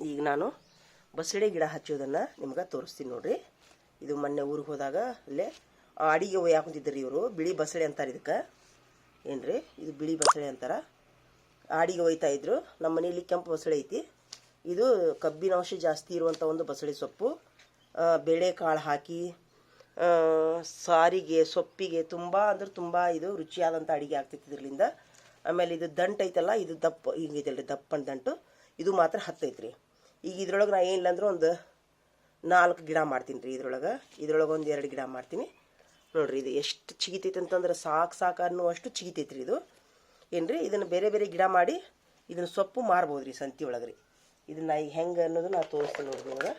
ಈಗ ನಾನು ಬಸಳೆ ಗಿಡ ಹಚ್ಚೋದನ್ನು ನಿಮ್ಗೆ ತೋರಿಸ್ತೀನಿ ನೋಡ್ರಿ. ಇದು ಮೊನ್ನೆ ಊರಿಗೆ ಹೋದಾಗ ಅಲ್ಲೇ ಅಡಿಗೆ ಒಯ್ಯಾಕ ಕುಂತಿದ್ರಿ ಇವರು. ಬಿಳಿ ಬಸಳೆ ಅಂತಾರೆ ಇದಕ್ಕೆ, ಏನ್ರಿ ಇದು ಬಿಳಿ ಬಸಳೆ ಅಂತಾರೆ. ಅಡಿಗೆ ಒಯ್ತಾ ಇದ್ರು. ನಮ್ಮ ಮನೆಯಲ್ಲಿ ಕೆಂಪು ಬಸಳೆ ಐತಿ. ಇದು ಕಬ್ಬಿನ ಅಂಶ ಜಾಸ್ತಿ ಇರುವಂಥ ಒಂದು ಬಸಳೆ ಸೊಪ್ಪು. ಬೇಳೆಕಾಳು ಹಾಕಿ ಸಾರಿಗೆ ಸೊಪ್ಪಿಗೆ ತುಂಬ ಅಂದ್ರೆ ತುಂಬ ಇದು ರುಚಿಯಾದಂಥ ಅಡುಗೆ ಆಗ್ತೈತಿ ಇದರಿಂದ. ಆಮೇಲೆ ಇದು ದಂಟು ಐತಲ್ಲ, ಇದು ದಪ್ಪ ಹಿಂಗೈತಲ್ರಿ, ದಪ್ಪನ ದಂಟು. ಇದು ಮಾತ್ರ ಹತ್ತೈತ್ರಿ. ಈಗ ಇದ್ರೊಳಗೆ ನಾ ಏನಿಲ್ಲ ಅಂದ್ರೆ ಒಂದು 4 ಗಿಡ ಮಾಡ್ತೀನಿ ರೀ. ಇದ್ರೊಳಗೆ ಒಂದು 2 ಗಿಡ ಮಾಡ್ತೀನಿ ನೋಡ್ರಿ. ಇದು ಎಷ್ಟು ಚಿಗಿತೈತೆ ಅಂತಂದ್ರೆ ಸಾಕು ಅನ್ನುವಷ್ಟು ಚಿಗಿತೈತ್ರಿ ಇದು, ಏನ್ರಿ. ಇದನ್ನು ಬೇರೆ ಬೇರೆ ಗಿಡ ಮಾಡಿ ಇದನ್ನು ಸೊಪ್ಪು ಮಾರ್ಬೋದು ರೀ ಸಂತಿ ಒಳಗೆ ರೀ. ಇದನ್ನು ಈಗ ಹೆಂಗೆ ಅನ್ನೋದು ನಾ ತೋರಿಸ್ತೀನಿ ನೋಡ್ರಿ ನಿಮ್ಗೆ.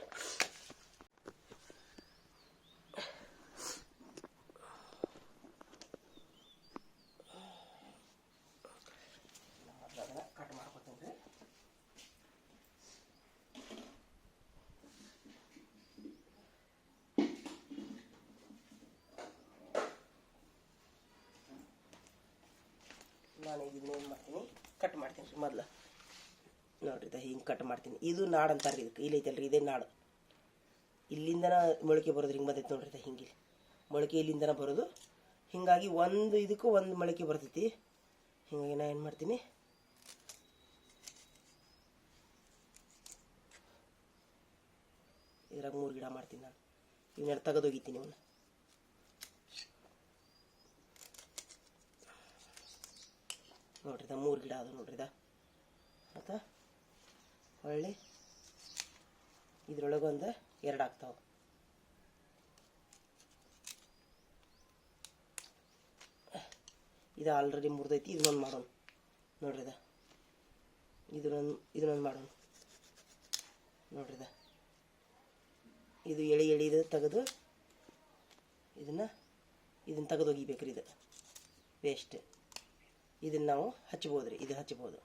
ಕಟ್ ಮಾಡ್ಕೊತೀನಿ ರೀ. ನಾನು ಇದನ್ನೇನು ಮಾಡ್ತೀನಿ, ಕಟ್ ಮಾಡ್ತೀನಿ ರೀ. ಮೊದಲು ನೋಡ್ರಿ ಹಿಂಗೆ ಕಟ್ ಮಾಡ್ತೀನಿ. ಇದು ನಾಡು ಅಂತಾರೆ ರೀ ಇದಕ್ಕೆ. ಇಲ್ಲೈತಲ್ರಿ ಇದೇ ನಾಡು. ಇಲ್ಲಿಂದನ ಮೊಳಕೆ ಬರೋದು ಹಿಂಗೆ ಬಂದೈತೆ ನೋಡ್ರಿ. ಹಿಂಗೆ ಮೊಳಕೆ ಇಲ್ಲಿಂದನ ಬರೋದು. ಹೀಗಾಗಿ ಒಂದು ಇದಕ್ಕೂ ಒಂದು ಮೊಳಕೆ ಬರ್ತೈತಿ. ಹಿಂಗಾಗಿ ನಾ ಏನು ಮಾಡ್ತೀನಿ, ಇದ್ರಾಗ 3 ಗಿಡ ಮಾಡ್ತೀನಿ ನಾನು. ಇವನ್ನೆರಡು ತೆಗೆದೋಗಿತೀನಿ ಇವನ್ನ. ನೋಡ್ರಿ 3 ಗಿಡ ಅದು ನೋಡ್ರಿ. ಮತ್ತು ಹೊಳ್ಳಿ ಇದ್ರೊಳಗೊಂದು 2 ಆಗ್ತಾವೆ. ಇದು ಆಲ್ರೆಡಿ ಮುರಿದೈತಿ. ಇದನ್ನೊಂದು ಮಾಡೋಣ ನೋಡ್ರಿ. ಇದನ್ನೊಂದು ಮಾಡೋಣ ನೋಡ್ರಿ. ಇದು ಎಳಿದು ತೆಗೆದು ಇದನ್ನು ತೆಗೆದು ಒಗಿಬೇಕ್ರಿ. ಇದು ವೇಸ್ಟ್. ಇದನ್ನು ನಾವು ಹಚ್ಬೋದು ರೀ. ಇದು ಹಚ್ಬೋದು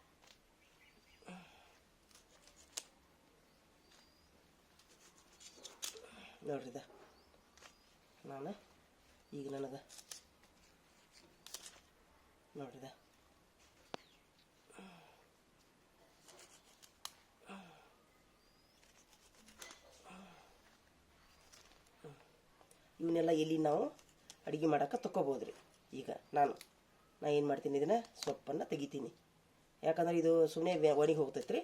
ನೋಡ್ರಿ. ನಾನು ಈಗ ನನಗೆ ನೋಡ್ರಿ ಇವನ್ನೆಲ್ಲ ಎಲ್ಲಿ ನಾವು ಅಡುಗೆ ಮಾಡೋಕೆ ತಗೋಬೋದು ರೀ. ಈಗ ನಾ ಏನು ಮಾಡ್ತೀನಿ, ಇದನ್ನು ಸೊಪ್ಪನ್ನು ತೆಗಿತೀನಿ. ಯಾಕಂದ್ರೆ ಇದು ಸುಮ್ಮನೆ ಒಣಗಿ ಹೋಗ್ತೈತೆ ರೀ.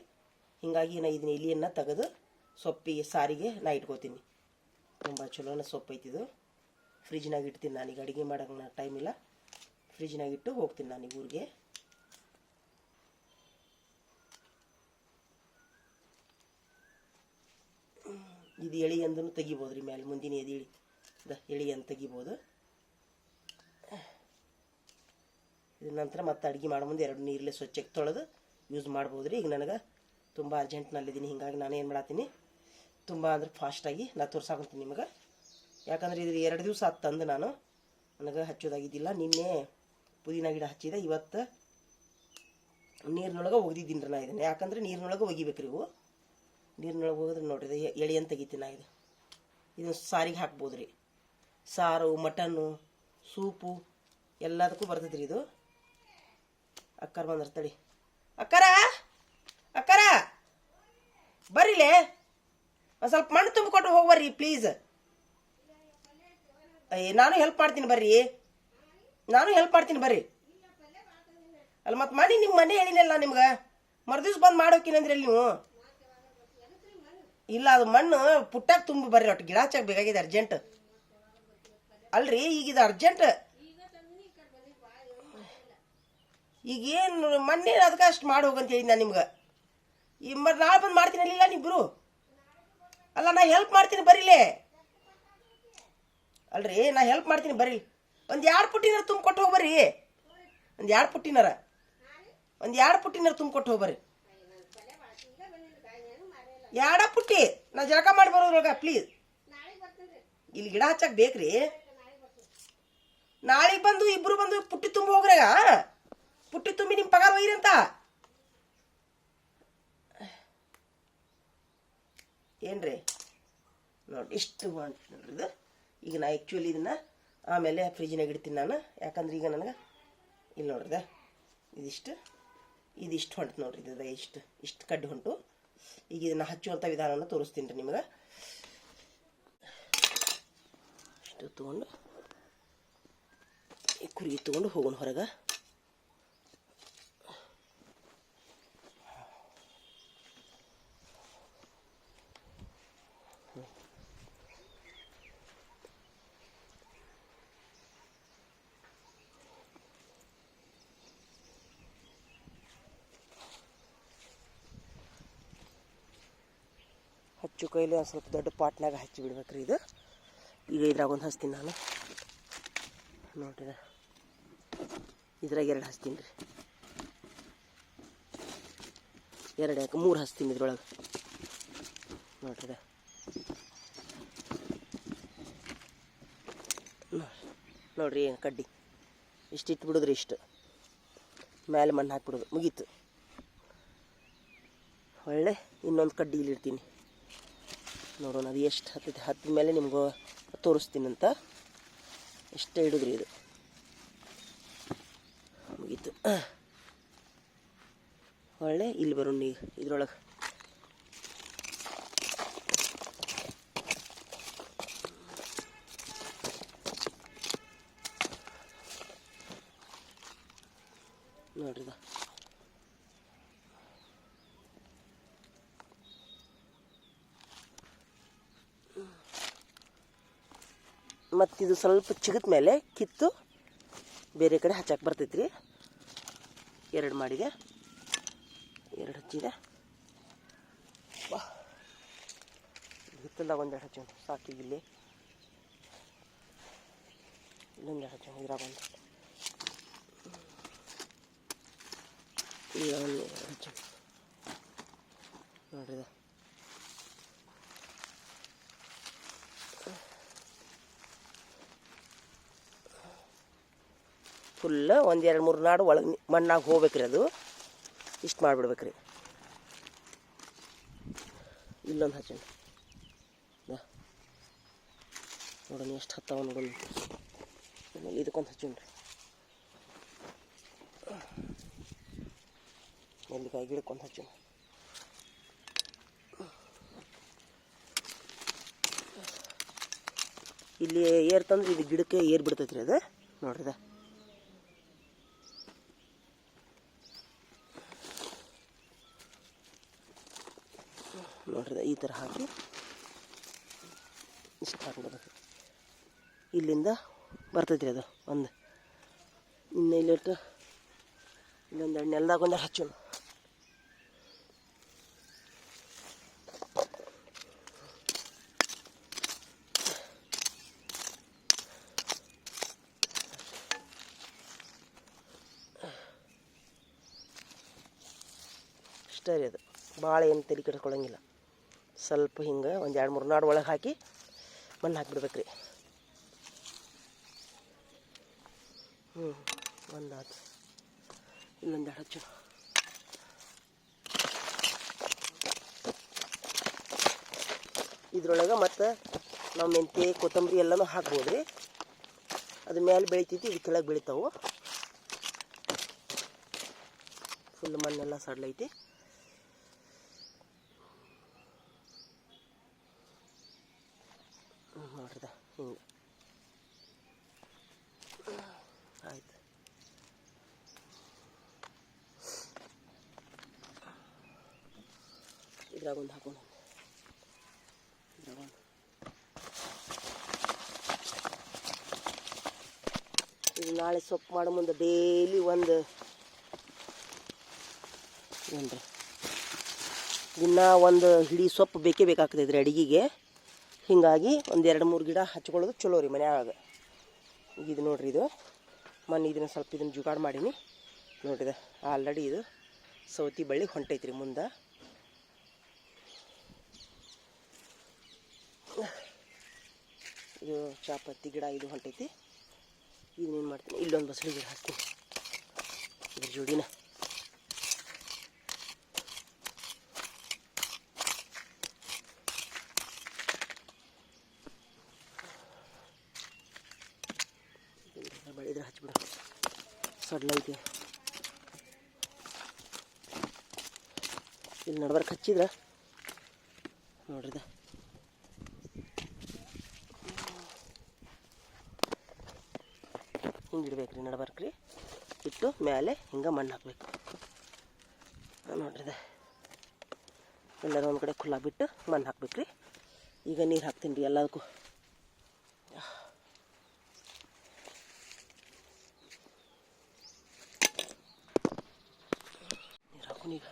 ಹೀಗಾಗಿ ನಾ ಇದನ್ನ ಎಲೆಯನ್ನು ತೆಗೆದು ಸೊಪ್ಪಿಗೆ ಸಾರಿಗೆ ನಾ ಇಟ್ಕೋತೀನಿ. ತುಂಬ ಚಲೋನ ಸೊಪ್ಪು ಐತಿದು. ಫ್ರಿಜ್ನಾಗ ಇಡ್ತೀನಿ ನಾನೀಗ. ಅಡುಗೆ ಮಾಡೋಕೆ ನಾ ಟೈಮ್ ಇಲ್ಲ, ಫ್ರಿಜ್ನಾಗ ಇಟ್ಟು ಹೋಗ್ತೀನಿ ನಾನೀಗ ಊರಿಗೆ. ಇದು ಎಳೆ ಅಂದೂ ತೆಗಿಬೋದು ರೀ. ಮೇಲೆ ಮುಂದಿನ ಎಳೆ ಅಂತ ತೆಗಿಬೋದು. ಇದ್ರ ನಂತರ ಮತ್ತೆ ಅಡುಗೆ ಮಾಡೋ ಮುಂದೆ 2 ನೀರಲ್ಲೇ ಸ್ವಚ್ಛಕ್ಕೆ ತೊಳೆದು ಯೂಸ್ ಮಾಡ್ಬೋದು ರೀ. ಈಗ ನನಗೆ ತುಂಬ ಅರ್ಜೆಂಟ್ನಲ್ಲಿದ್ದೀನಿ. ಹೀಗಾಗಿ ನಾನು ಏನು ಮಾಡತ್ತೀನಿ, ತುಂಬ ಅಂದ್ರೆ ಫಾಸ್ಟಾಗಿ ನಾ ತೋರ್ಸಾಕೊಂತೀನಿ ನಿಮಗೆ. ಯಾಕಂದರೆ ಇದು 2 ದಿವಸ ಆತು ತಂದು ನಾನು. ನನಗೆ ಹಚ್ಚೋದಾಗಿದ್ದಿಲ್ಲ. ನಿನ್ನೆ ಪುದೀನ ಗಿಡ ಹಚ್ಚಿದೆ. ಇವತ್ತು ನೀರಿನೊಳಗೆ ಒಗ್ದಿದ್ದೀನಿ ರೀ ನಾ ಇದನ್ನು. ಯಾಕಂದರೆ ನೀರಿನೊಳಗೆ ಒಗಿಬೇಕು ರೀ ಇವು. ನೀರಿನೊಳಗೆ ಹೋಗಿದ್ರೆ ನೋಡ್ರಿ ಎಳೆ ಅಂತ ತೆಗಿತೀನಿ ನಾ. ಇದನ್ನು ಸಾರಿಗೆ ಹಾಕ್ಬೋದು ರೀ. ಸಾರು, ಮಟನ್ನು, ಸೂಪು ಎಲ್ಲದಕ್ಕೂ ಬರ್ತೈತೆ ರೀ ಇದು. ಅಕ್ಕಾರ ಬಂದ್ರೆ ತಡಿ. ಅಕ್ಕಾರ ಬರ್ರಿಲೇ, ಒಂದು ಸ್ವಲ್ಪ ಮಣ್ಣು ತುಂಬಿಕೊಟ್ಟು ಹೋಗ್ಬರ್ರಿ ಪ್ಲೀಸ್. ನಾನು ಹೆಲ್ಪ್ ಮಾಡ್ತೀನಿ ಬರ್ರಿ. ಬರ್ರಿ. ಅಲ್ಲಿ ಮತ್ತೆ ಮಾಡಿ ನಿಮ್ಮ ಮನೆ ಹೇಳಿನಲ್ಲ ನಿಮ್ಗೆ. ಮರುದಿವ್ಸ ಬಂದು ಮಾಡೋಕಿನಂದ್ರಿ ಅಲ್ಲಿ ನೀವು. ಇಲ್ಲ, ಅದು ಮಣ್ಣು ಪುಟ್ಟಾಗ ತುಂಬಿ ಬರ್ರಿ. ಒಟ್ಟು ಗಿಡ ಹಚ್ಚಾಕ ಬೇಕಾಗಿದೆ ಅರ್ಜೆಂಟ್ ಅಲ್ರಿ. ಈಗ ಇದು ಅರ್ಜೆಂಟ್. ಈಗೇನು ಮೊನ್ನೆ ಅದಕ್ಕೆ ಅಷ್ಟು ಮಾಡಿ ಹೋಗಂತ ಹೇಳಿದ್ ನಾನು ನಿಮ್ಗೆ. ಈ ನಾಳೆ ಬಂದು ಮಾಡ್ತೀನಿ ಅಲ್ಲಿಲ್ಲ ನೀವಿಬ್ರು. ಅಲ್ಲ, ನಾ ಹೆಲ್ಪ್ ಮಾಡ್ತೀನಿ ಬರೀಲೇ. ಅಲ್ರಿ, ನಾ ಹೆಲ್ಪ್ ಮಾಡ್ತೀನಿ ಬರ್ರಿ. ಒಂದು 2 ಪುಟ್ಟಿನಾರ ತುಂಬಿಕೊಟ್ಟು ಹೋಗ್ಬರ್ರಿ. ಒಂದು 2 ಪುಟ್ಟಿನಾರ ತುಂಬಿಕೊಟ್ಟು ಹೋಗ್ಬರ್ರಿ. 2 ಪುಟ್ಟಿ ನಾ ಜಳಕ ಮಾಡಿ ಬರೋದ್ರೊಳಗ ಪ್ಲೀಸ್. ಇಲ್ಲಿ ಗಿಡ ಹಚ್ಚಕ್ ಬೇಕ್ರಿ. ನಾಳೆಗೆ ಬಂದು ಇಬ್ರು ಬಂದು ಪುಟ್ಟಿ ತುಂಬ ಹೋಗ್ರಾಗ. ಪುಟ್ಟಿ ತುಂಬಿ ನಿಮ್ಮ ಪಗಾರ ಒಯ್ಯಿರಿ ಅಂತ ಏನ್ರಿ. ನೋಡಿ ಇಷ್ಟು ನೋಡ್ರಿ ಇದು. ಈಗ ನಾ ಆ್ಯಕ್ಚುಲಿ ಇದನ್ನು ಆಮೇಲೆ ಫ್ರಿಜ್ನಾಗ ಇಡ್ತೀನಿ ನಾನು. ಯಾಕಂದ್ರೆ ಈಗ ನನಗೆ ಇಲ್ಲಿ ನೋಡ್ರಿದ ಇದಿಷ್ಟು ಹೊಂಟು ನೋಡ್ರಿ. ಇದು ಇಷ್ಟು ಕಡ್ಡಿ ಹೊಂಟು. ಈಗ ಇದನ್ನು ಹಚ್ಚುವಂಥ ವಿಧಾನವನ್ನು ತೋರಿಸ್ತೀನಿ ರೀ ನಿಮಗೆ. ಇಷ್ಟು ತೊಗೊಂಡು ಈ ಕುರಿ ತೊಗೊಂಡು ಹೋಗೋಣ ಹೊರಗೆ. ಹಚ್ಚು ಕೈಲಿ ಒಂದು ಸ್ವಲ್ಪ ದೊಡ್ಡ ಪಾಟ್ನಾಗ ಹಚ್ಚಿ ಬಿಡ್ಬೇಕ್ರಿ ಇದು. ಈಗ ಇದ್ರಾಗ ಒಂದು ಹಚ್ತೀನಿ ನಾನು ನೋಡ್ರಿ, ಇದ್ರಾಗ 2 ಹಚ್ತೀನಿ ರೀ, 2 ಯಾಕೆ 3 ಹಚ್ತೀನಿ ಇದ್ರೊಳಗೆ ನೋಡ್ರಿ. ನೋಡ್ರಿ ಏನು ಕಡ್ಡಿ ಇಷ್ಟು ಇಟ್ಟು ಬಿಡೋದ್ರಿ, ಇಷ್ಟು ಮೇಲೆ ಮಣ್ಣು ಹಾಕಿಬಿಡೋದು, ಮುಗೀತು. ಒಳ್ಳೆ ಇನ್ನೊಂದು ಕಡ್ಡಿ ಇಲ್ಲಿರ್ತೀನಿ ನೋಡೋಣ ಅದು ಎಷ್ಟು ಹತ್ತೈತೆ. ಹತ್ತಿದ ಮೇಲೆ ನಿಮ್ಗೆ ತೋರಿಸ್ತೀನಂತ. ಎಷ್ಟೇ ಇಡೋದ್ರಿ ಇದು, ಮುಗೀತು. ಒಳ್ಳೆ ಇಲ್ಲಿ ಬರೋಣ ಈಗ ಇದ್ರೊಳಗೆ. ನೋಡ್ರಿ ಮತ್ತಿದು ಸ್ವಲ್ಪ ಚಿಗದ ಮೇಲೆ ಕಿತ್ತು ಬೇರೆ ಕಡೆ ಹಚ್ಚಕ್ಕೆ ಬರ್ತೈತೆ ರೀ. 2 ಮಾಡಿದೆ, 2 ಹಚ್ಚಿದೆ. ಹಿತ್ತಲ್ದಾಗ 1 2 ಹಚ್ಚೋಣ ಸಾಕಿಗೆ. ಇಲ್ಲಿ ಇಲ್ಲೊಂದು 2 ಹಚ್ಚೋಣ, ಇದ್ರಾಗ ಒಂದು, ಈಗ 1 2 ಹಚ್ಚೋಣ ನೋಡ್ರಿ. ಫುಲ್ 1 2 3 ನಾಡು ಒಳಗೆ ಮಣ್ಣಾಗ ಹೋಗ್ಬೇಕ್ರಿ. ಅದು ಇಷ್ಟು ಮಾಡಿಬಿಡ್ಬೇಕ್ರಿ. ಇಲ್ಲೊಂದು ಹಚ್ಚೋಣ ನೋಡೋಣ ಎಷ್ಟು ಹತ್ತಾವ ನೋಡೋಣ. ಆಮೇಲೆ ಇದಕ್ಕೊಂದು ಹಚ್ಚೋಣ ರೀ, ನೆಲ್ಲಿಕಾಯಿ ಗಿಡಕ್ಕೊಂದು ಹಚ್ಚೋಣ. ಇಲ್ಲಿ ಏರ್ ತಂದ್ರೆ ಇದು ಗಿಡಕ್ಕೆ ಏರ್ ಬಿಡ್ತೈತೆ ರೀ ಅದು ನೋಡ್ರಿ. ನೋಡ್ರಿ ಈ ಥರ ಹಾಕಿ ಇಷ್ಟು ಹಾಕ್ಬಿಡ್ಬೇಕು. ಇಲ್ಲಿಂದ ಬರ್ತೈತೆ ರೀ ಅದು ಒಂದು. ಇನ್ನು ಇಲ್ಲಿಟ್ಟು ಇಲ್ಲೊಂದು ನೆಲದಾಗ 1 ಹಚ್ಚೋಣ. ಇಷ್ಟೇ ರೀ, ಅದು ಭಾಳ ಏನು ತಲೆ ಕೆಡಿಸ್ಕೊಳ್ಳಂಗಿಲ್ಲ. ಸ್ವಲ್ಪ ಹಿಂಗೆ 1 2 3 ನಾಡು ಒಳಗೆ ಹಾಕಿ ಮಣ್ಣು ಹಾಕಿಬಿಡ್ಬೇಕ್ರಿ. ಒಂದು ಆತು, ಇಲ್ಲೊಂದು 2 ಹಚ್ಚೋಣ. ಇದ್ರೊಳಗೆ ಮತ್ತು ನಾವು ಮೆಂತ್ಯ ಕೊತ್ತಂಬರಿ ಎಲ್ಲನೂ ಹಾಕ್ಬೋದು ರೀ. ಅದು ಮೇಲೆ ಬೆಳಿತೈತಿ, ಇದು ಕೆಳಗೆ ಬೆಳಿತಾವೆ. ಫುಲ್ ಮಣ್ಣೆಲ್ಲ ಸಡ್ಲೈತಿ. ನೋಡ್ರಿದ ಹಿಂಗೆ ಆಯ್ತು. ಇದ್ರಾಗೊಂದು ಹಾಕೋಣ. ಇದು ನಾಳೆ ಸೊಪ್ಪು ಮಾಡೋ ಮುಂದೆ ಡೈಲಿ ಒಂದು ಏನ್ರಿ ದಿನ ಒಂದು ಹಿಡಿ ಸೊಪ್ಪು ಬೇಕೇ ಬೇಕಾಗ್ತೈತೆ ರೀ ಅಡುಗೆಗೆ. ಹೀಗಾಗಿ 1 2 3 ಗಿಡ ಹಚ್ಕೊಳ್ಳೋದು ಚಲೋ ರೀ ಮನ್ಯಾಗ. ಇದು ನೋಡ್ರಿ, ಇದು ಮೊನ್ನೆ ಇದನ್ನು ಸ್ವಲ್ಪ ಇದನ್ನು ಜುಗಾಡು ಮಾಡೀನಿ ನೋಡ್ರಿದೆ. ಆಲ್ರೆಡಿ ಇದು ಸೌತಿ ಬಳ್ಳಿ ಹೊಂಟೈತ್ರಿ ಮುಂದೆ. ಇದು ಚಾಪತ್ತಿ ಗಿಡ ಇದು ಹೊಂಟೈತಿ. ಇದನ್ನೇನು ಮಾಡ್ತೀನಿ, ಇಲ್ಲೊಂದು ಬಸಳೆ ಗಿಡ ಹಾಕ್ತೀನಿ ಇದ್ರ ಜೋಡಿನ. ಬೆಳೆದ್ರೆ ಹಚ್ಬಿಡ ಸಡ್ಲೈತಿ. ಇಲ್ಲಿ ನಡ್ಬರ್ಕ್ ಹಚ್ಚಿದ್ರೆ ನೋಡ್ರಿ ಇದು ಹಿಂಗೆ ಇಡ್ಬೇಕ್ರಿ, ನಡ್ಬರ್ಕ್ರಿ ಇಟ್ಟು ಮೇಲೆ ಹಿಂಗೆ ಮಣ್ಣು ಹಾಕ್ಬೇಕು ನೋಡ್ರಿ. ಇದು ಎಲ್ಲರೂ ಒಂದು ಕಡೆ ಖುಲ್ಲಾ ಬಿಟ್ಟು ಮಣ್ಣು ಹಾಕ್ಬೇಕ್ರಿ. ಈಗ ನೀರು ಹಾಕ್ತೀನಿ ರೀ ಎಲ್ಲದಕ್ಕೂ. ನೀರು ಹಾಕೋಣ ಈಗ.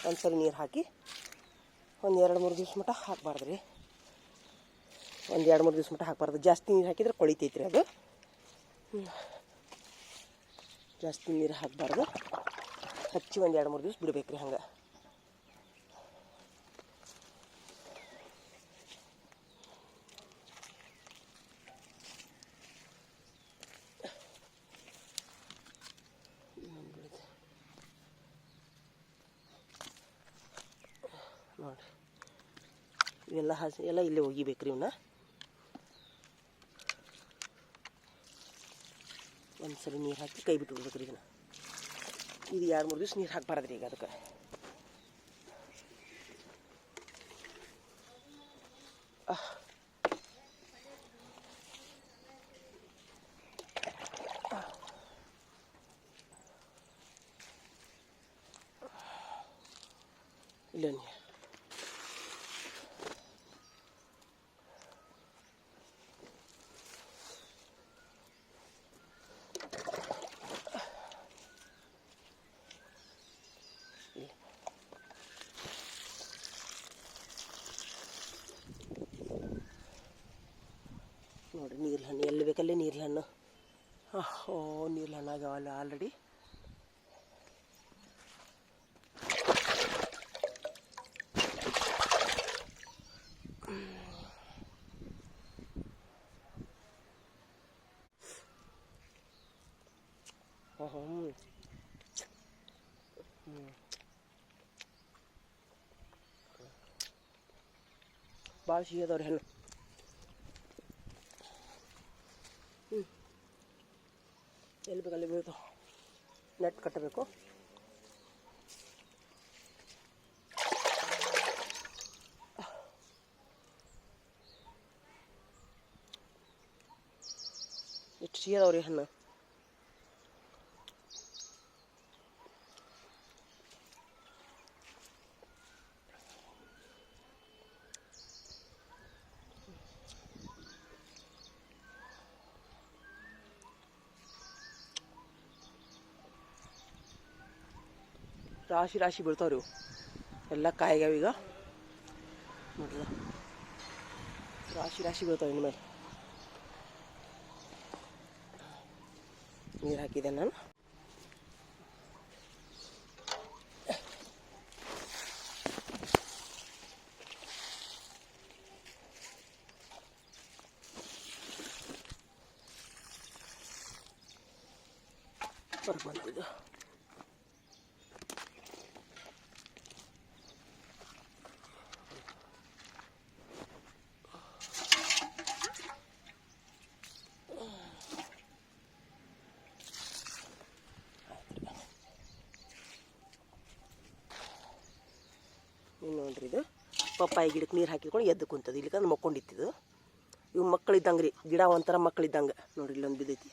ಒಂದ್ಸರಿ ನೀರು ಹಾಕಿ ಒಂದು 2-3 ದಿವ್ಸ ಮಟ್ಟ ಹಾಕಬಾರ್ದು ರೀ. ಒಂದು 2-3 ದಿವ್ಸ ಮಟ್ಟ ಹಾಕಬಾರ್ದು. ಜಾಸ್ತಿ ನೀರು ಹಾಕಿದ್ರೆ ಕೊಳಿತೈತ್ರಿ ಅದು. ಜಾಸ್ತಿ ನೀರು ಹಾಕಬಾರ್ದು. ಹಚ್ಚಿ ಒಂದು 2-3 ದಿವ್ಸ ಬಿಡ್ಬೇಕ್ರಿ ಹಂಗೆ. ನೋಡಿರಿ ಇವೆಲ್ಲ ಎಲ್ಲ ಇಲ್ಲೇ ಒಗಿಬೇಕ್ರಿ. ಇವನ್ನ ಒಂದ್ಸರಿ ನೀರು ಹಾಕಿ ಕೈ ಬಿಟ್ಟು ಬಿಡ್ಬೇಕ್ರಿ. ಇದನ್ನು ಇದು 2-3 ದಿವ್ಸ ನೀರು ಹಾಕಬಾರ್ದ್ರಿ ಈಗ ಅದಕ್ಕೆ. ಇಲ್ಲ ನೀರು ನೋಡಿರಿ ನೀರ್ಲ ಹಣ್ಣು ಎಲ್ಲಿ ಬೇಕಲ್ಲೇ ನೀರ್ಲ ಹಣ್ಣು. ನೀರ್ಲ ಹಣ್ಣು ಆಗ್ಯಾವಲ್ಲ ಆಲ್ರೆಡಿ. ಭಾಳ ಸಿಹಿ ಅದಾವ್ರಿ ಹಣ್ಣು. ಎಲ್ಲಿ ಬೇಕಲ್ಲಿ ಬೀಳ್ತಾವೆ. ನೆಟ್ ಕಟ್ಟಬೇಕು. ಎಷ್ಟು ಸಿಹಿ ಅದಾವ್ರಿ ಹಣ್ಣು. ರಾಶಿ ರಾಶಿ ಬೀಳ್ತಾವ್ರಿ ಇವು ಎಲ್ಲ. ಕಾಯಿಗಾವ ಈಗ ನೋಡ್ರಿ, ರಾಶಿ ರಾಶಿ ಬೀಳ್ತಾವೆ. ಇನ್ಮೇಲೆ ನೀರು ಹಾಕಿದೆ ನಾನು. ಹೊರಗೆ ಬಂದಿದ್ದು ನೋಡ್ರಿ. ಇದು ಪಪ್ಪಾಯಿ ಗಿಡಕ್ಕೆ ನೀರು ಹಾಕಿಕೊಂಡು ಎದ್ದು ಕುಂತದ. ಇಲ್ಲಿಕಂದ್ರೆ ಮಕ್ಕೊಂಡಿತ್ತಿದ್ದು. ಇವು ಮಕ್ಕಳಿದ್ದಂಗೆ ರೀ, ಗಿಡ ಒಂಥರ ಮಕ್ಕಳಿದ್ದಂಗೆ. ನೋಡ್ರಿ ಇಲ್ಲೊಂದು ಬಿದ್ದೈತಿ.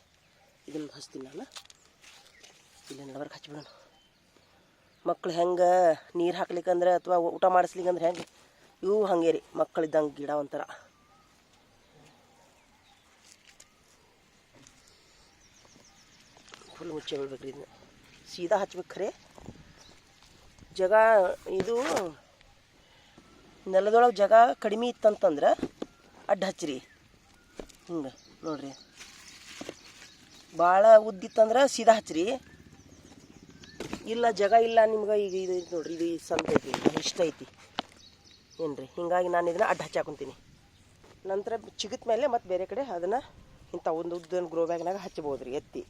ಇದನ್ನು ಹಚ್ತೀನಿ ನಾನು. ಇಲ್ಲಿ ನಡವರ್ಗೆ ಹಚ್ಬಿಡೋಣ. ಮಕ್ಳು ಹೆಂಗೆ ನೀರು ಹಾಕ್ಲಿಕ್ಕಂದ್ರೆ ಅಥವಾ ಊಟ ಮಾಡಿಸ್ಲಿಕ್ಕಂದ್ರೆ ಹೆಂಗೆ, ಇವು ಹಾಗೆ ರೀ ಮಕ್ಕಳಿದ್ದಂಗೆ ಗಿಡ ಒಂಥರ. ಫುಲ್ ಮುಚ್ಚೆ ಬಿಡ್ಬೇಕ್ರಿ. ಇದನ್ನ ಸೀದಾ ಹಚ್ಬೇಕು. ಖರೆ ಜಾಗ ಇದು ನೆಲದೊಳಗೆ ಜಾಗ ಕಡಿಮೆ ಇತ್ತಂತಂದ್ರೆ ಅಡ್ಡ ಹಚ್ಚಿರಿ. ಹಿಂಗೆ ನೋಡ್ರಿ, ಭಾಳ ಉದ್ದಿತ್ತಂದ್ರೆ ಸೀದಾ ಹಚ್ಚಿರಿ. ಇಲ್ಲ ಜಾಗ ಇಲ್ಲ ನಿಮ್ಗೆ, ಈಗ ಇದು ನೋಡ್ರಿ, ಇದು ಸಂತ ಐತಿ, ಇಷ್ಟ ಐತಿ ಏನ್ರಿ. ಹಿಂಗಾಗಿ ನಾನು ಇದನ್ನು ಅಡ್ಡ ಹಚ್ಚಾಕೊಂತೀನಿ. ನಂತರ ಚಿಗಿದ ಮೇಲೆ ಮತ್ತು ಬೇರೆ ಕಡೆ ಅದನ್ನು ಇಂಥ ಒಂದು ಉದ್ದನ ಗ್ರೋ ಬ್ಯಾಗ್ನಾಗ ಹಚ್ಬೋದು ರೀ ಎತ್ತಿ.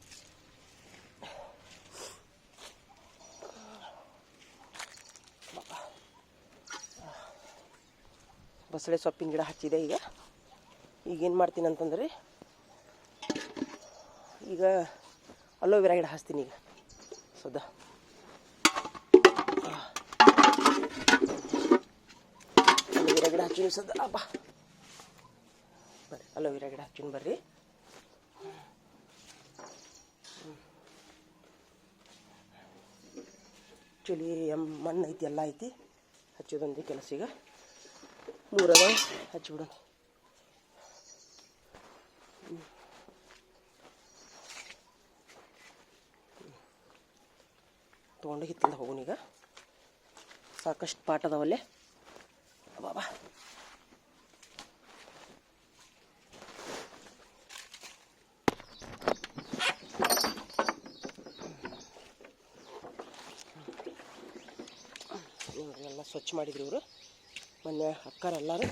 ಬಸಳೆ ಸೊಪ್ಪಿನ ಗಿಡ ಹಚ್ಚಿದೆ. ಈಗೇನು ಮಾಡ್ತೀನಿ ಅಂತಂದ್ರೆ, ಈಗ ಅಲೋವೆರಾ ಗಿಡ ಹಚ್ತೀನಿ ಈಗ ಸದ್ಯ. ಹಚ್ಚಿನ ಸದ ಅಬ್ಬ ಬರ್ರಿ ಅಲೋವೆರಾ ಗಿಡ ಹಚ್ಚಿನ ಬರ್ರಿ. ಚಳಿ ಮಣ್ಣು ಐತಿ ಎಲ್ಲ ಐತಿ, ಹಚ್ಚೋದೊಂದು ಕೆಲಸ. ಈಗ 3 ಅದಾವ, ಹಚ್ಚಿಬಿಡೋಣ. ತೊಗೊಂಡು ಹಿತ್ತಲ್ದ ಹೋಗೋಣೀಗ. ಸಾಕಷ್ಟು ಪಾಟ್ ಅದಾವಲ್ಲೇ ಬಾಬಾ. ಎಲ್ಲ ಸ್ವಚ್ಛ ಮಾಡಿದ್ರು ಇವರು ಮೊನ್ನೆ ಅಕ್ಕಾರ ಎಲ್ಲರೂ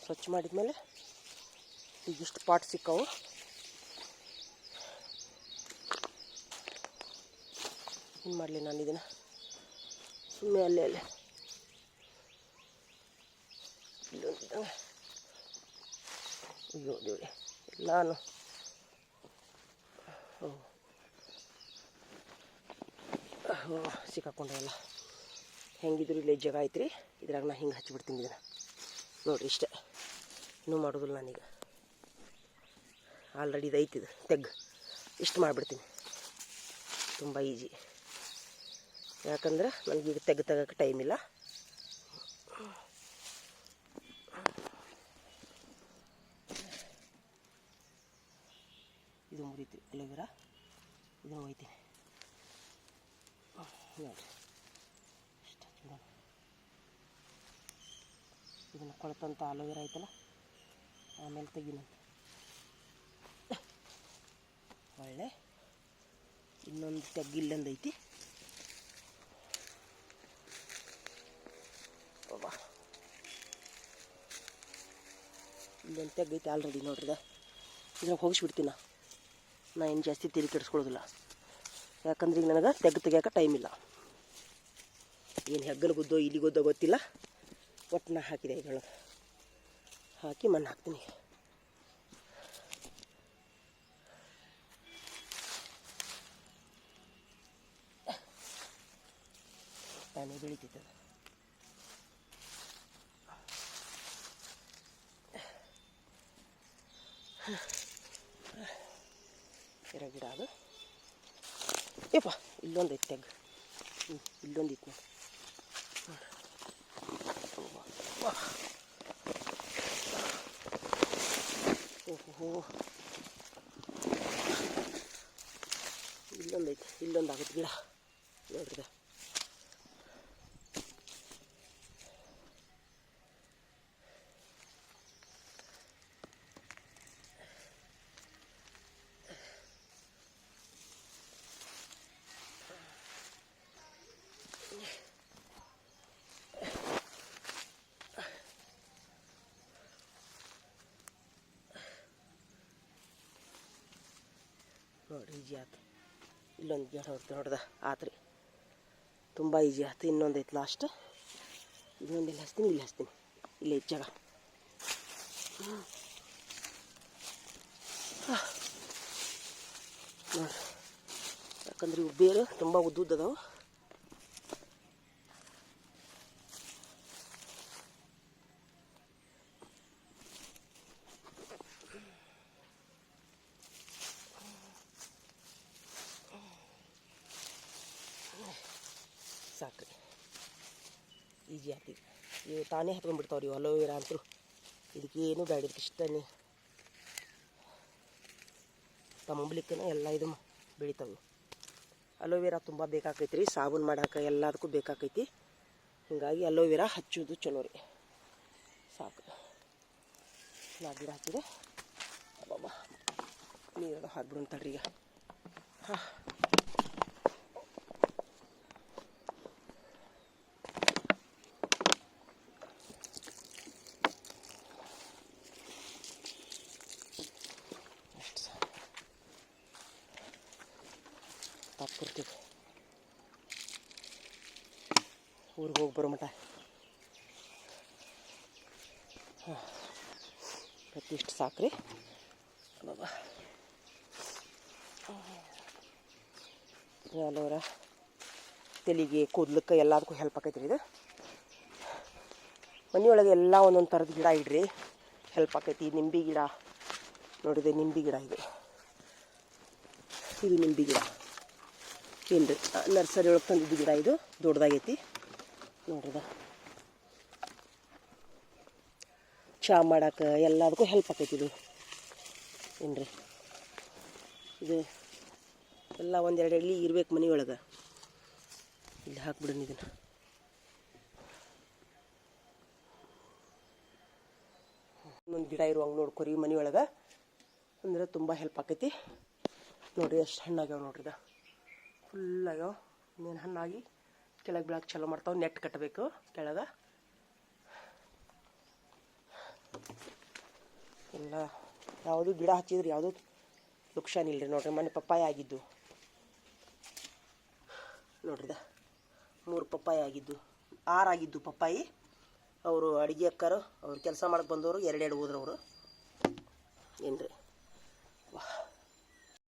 ಸ್ವಚ್ಛ ಮಾಡಿದ್ಮೇಲೆ ಈಗಿಷ್ಟು ಪಾಟ್ ಸಿಕ್ಕವು. ಏನು ಮಾಡಲಿ ನಾನು ಇದನ್ನು ಸುಮ್ಮನೆ ಅಲ್ಲೇ ಇಲ್ಲೊಂದು ಅಯ್ಯೋ ದೇವ್ರಿ ಎಲ್ಲಾನು ಸಿಕ್ಕಾಕೊಂಡೆ ಎಲ್ಲ. ಹೆಂಗಿದ್ರು ಇಲ್ಲೇ ಜಾಗ ಐತ್ರಿ, ಇದ್ರಾಗ ನಾ ಹಿಂಗೆ ಹಚ್ಚಿಬಿಡ್ತೀನಿ ಇದನ್ನು. ನೋಡಿರಿ ಇಷ್ಟೇ, ಇನ್ನೂ ಮಾಡೋದಿಲ್ಲ ನಾನೀಗ. ಆಲ್ರೆಡಿ ಇದು ಐತಿದು ತೆಗ್ಗು, ಇಷ್ಟು ಮಾಡಿಬಿಡ್ತೀನಿ. ತುಂಬ ಈಜಿ, ಯಾಕಂದ್ರೆ ನನಗೀಗ ತೆಗ್ಗು ತೆಗೋಕ್ಕೆ ಟೈಮ್ ಇಲ್ಲ. ಇದು ಮುರಿತು ಅಲೋವೆರಾ, ಇದನ್ನು ಒಯ್ತೀನಿ ನೋಡಿ. ಇಷ್ಟು ಹಚ್ಬಿಡೋಣ. ಇದನ್ನು ಕೊಳ್ತಂಥ ಅಲೋವೆರಾ ಐತಲ್ಲ, ಆಮೇಲೆ ತೆಗಿನಂತೆ. ಒಳ್ಳೆ ಇನ್ನೊಂದು ತೆಗ್ಗು ಇಲ್ಲೊಂದು ಐತಿ. ಇಲ್ಲೊಂದು ತೆಗ್ಗು ಐತಿ ಆಲ್ರೆಡಿ ನೋಡ್ರಿ. ಇದನ್ನ ಹೋಗಿಸ್ಬಿಡ್ತೀನಿ. ನಾ ಏನು ಜಾಸ್ತಿ ತಲೆ ಕೆಡಿಸ್ಕೊಳ್ಳೋದಿಲ್ಲ, ಯಾಕಂದ್ರೆ ಈಗ ನನಗೆ ತೆಗ್ಗು ತೆಗಿಯೋಕೆ ಟೈಮ್ ಇಲ್ಲ. ಏನು ಹೆಗ್ಗನ ಗುದ್ದೋ ಇಲ್ಲಿ ಗುದ್ದೋ ಗೊತ್ತಿಲ್ಲ, ಒಟ್ಟು ನಾ ಹಾಕಿದೆ ಇದರೊಳಗೆ. ಹಾಕಿ ಮಣ್ಣು ಹಾಕ್ತೀನಿ. ತಾನೇ ಬೆಳಿತೈತೆ ಅದು. ಗಿಡ ಅದು. ಏಪ್ಪ ಇಲ್ಲೊಂದು ಐತೆ ತೆಗ್ಗು, ಇಲ್ಲೊಂದು ಇತ್ತು ನೋಡಿ. ಓಹೋ ಇಲ್ಲೊಂದು ಐತಿ, ಇಲ್ಲೊಂದು ಆಗುತ್ತೆ ಗಿಡ ನೋಡ್ರಿ. ನೋಡಿ ಈಜಿ ಆಯ್ತು. ಇಲ್ಲೊಂದು ಗಿಡ ಹೊಡೆದ ಆತ್ರಿ, ತುಂಬ ಈಜಿ ಆಯ್ತು. ಇನ್ನೊಂದು ಐತೆ ಲಾಸ್ಟ್, ಇನ್ನೊಂದು ಇಲ್ಲಿ ಹಚ್ತೀನಿ, ಇಲ್ಲಿ ಹಚ್ತೀನಿ, ಇಲ್ಲಿ ಐತೆ ಜಾಗ. ನೋಡಿ, ಯಾಕಂದ್ರೆ ಇವು ಬೇರೆ ತುಂಬ ಉದ್ದುದ್ದದಾವು. ಸಾಕ್ರಿ, ಈಜಿ ಆಗ್ತಿದೆ. ಇವು ತಾನೇ ಹತ್ಕೊಂಡ್ಬಿಡ್ತಾವ್ರಿ ಇವು ಅಲೋವೆರಾ ಅಂತೂ. ಇದಕ್ಕೇನು ಬೇಡ, ಇದಕ್ಕೆ ಇಷ್ಟನೇ ತಂಬ್ಲಿಕ್ಕನ ಎಲ್ಲ ಇದು ಬೆಳಿತಾವೆ. ಅಲೋವೆರಾ ತುಂಬ ಬೇಕಾಕೈತಿ ರೀ, ಸಾಬೂನು ಮಾಡೋಕೆ ಎಲ್ಲದಕ್ಕೂ ಬೇಕಾಕೈತಿ. ಹೀಗಾಗಿ ಅಲೋವೆರಾ ಹಚ್ಚೋದು ಚಲೋ ರೀ. ಸಾಕು, ನಾ ಗಿಡ ಹಾಕಿದೆ. ಅಬ್ಬಬ್ಬ ನೀರು ಹಾಕ್ಬಿಡು ಅಂತಳ್ರಿ ಈಗ. ಹಾಂ ತಾತ್ಕೊಡ್ತೀವಿ ಊರಿಗೆ ಹೋಗಿ ಬರೋ ಮಟ. ಹಾಂ ಪ್ರತಿಷ್ಟು ಸಾಕ್ರಿ ಬಾಬಾ. ಅಲೋವೆರಾ ತಲೆಗೆ ಕೂದಲಕ್ಕೆ ಎಲ್ಲದಕ್ಕೂ ಹೆಲ್ಪ್ ಆಕೈತೆ ರೀ ಇದು. ಮನೆಯೊಳಗೆ ಎಲ್ಲ ಒಂದೊಂದು ಥರದ ಗಿಡ ಇಡ್ರಿ, ಹೆಲ್ಪ್ ಆಕೈತಿ. ನಿಂಬೆ ಗಿಡ ನೋಡಿದೆ, ನಿಂಬೆ ಗಿಡ ಇದು ನಿಂಬೆ ಗಿಡ ಏನ್ರಿ ನರ್ಸರಿ ಒಳಗೆ ತಂದಿದ್ದು ಗಿಡ. ಇದು ದೊಡ್ಡದಾಗೈತಿ ನೋಡ್ರಿದ. ಚಹಾ ಮಾಡಕ್ಕೆ ಎಲ್ಲದಕ್ಕೂ ಹೆಲ್ಪ್ ಆಕೈತಿ ಇದು ಏನ್ರಿ. ಇದು ಎಲ್ಲ ಒಂದೆರಡು ಎಲ್ಲಿ ಇರ್ಬೇಕು ಮನೆಯೊಳಗೆ. ಇಲ್ಲಿ ಹಾಕ್ಬಿಡೋಣ ಇದನ್ನು. ಇನ್ನೊಂದು ಗಿಡ ಇರುವಂಗೆ ನೋಡ್ಕೊರಿ ಮನೆಯೊಳಗೆ, ಅಂದ್ರೆ ತುಂಬ ಹೆಲ್ಪ್ ಆಕೈತಿ. ನೋಡಿರಿ ಎಷ್ಟು ಹಣ್ಣಾಗ್ಯಾವ ನೋಡ್ರಿದ, ಫುಲ್ ಆಗ್ಯಾವ. ಇನ್ನೇನು ಹಣ್ಣಾಗಿ ಕೆಳಗೆ ಬೀಳಕ್ಕೆ ಚಲೋ ಮಾಡ್ತಾವೆ. ನೆಟ್ ಕಟ್ಟಬೇಕು ಕೆಳಗೆ. ಎಲ್ಲ ಯಾವುದು ಗಿಡ ಹಚ್ಚಿದ್ರೆ ಯಾವುದು ನುಕ್ಸಾನ್ ಇಲ್ಲರಿ ನೋಡ್ರಿ. ಮನೆ ಪಪ್ಪಾಯ ಆಗಿದ್ದು ನೋಡ್ರಿದ, 3 ಪಪ್ಪಾಯ ಆಗಿದ್ದು, 6 ಆಗಿದ್ದು ಪಪ್ಪಾಯಿ. ಅವರು ಅಡುಗೆ ಅಕ್ಕರು ಅವ್ರು ಕೆಲಸ ಮಾಡಕ್ಕೆ ಬಂದವರು 2 ಹೋದ್ರು ಅವರು.